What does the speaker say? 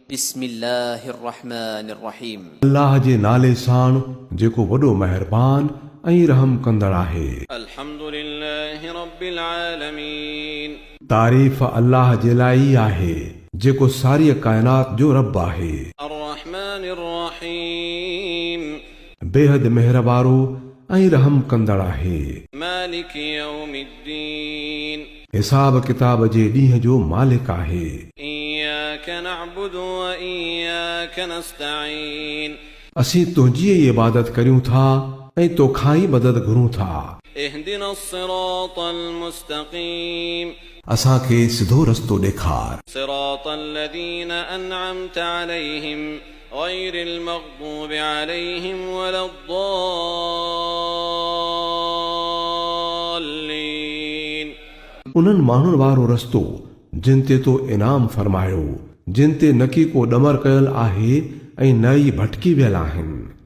बिस्मिल्लाहिर्रहमानिर्रहीम। अल्लाह जे नाले सां जेको वॾो मेहरबान ऐं रहम कंदड़ आहे। अल्हम्दुलिल्लाहि रब्बिल आलमीन। तारीफ़ अल्लाह जे लाइ आहे जेको सारी कायनात जो रब आहे। अर्रहमानिर्रहीम। बेहद मेहरबारो ऐं रहम कंदड़ आहे। मालिक यौमिद्दीन। हिसाब किताब जे ॾींहं जो मालिक आहे। इय्याक नअबुदु व इय्याक नस्तईन। असीं तुंहिंजी ई इबादत करियूं था ऐं तोखां ई मदद घुरूं था। इहदिनस सिरातल मुस्तकीम। असांखे सिधो रस्तो ॾेखार। सिरातल लज़ीना अनअमत अलैहिम गैरिल मग़दूबि अलैहिम वलद्दाल्लीन। उन्हनि माण्हुनि वारो रस्तो जिन ते तो इनाम फरमायो, जिन ते न की को ॾमर कयल आहे ऐं न ई भटकी वियल आहिनि।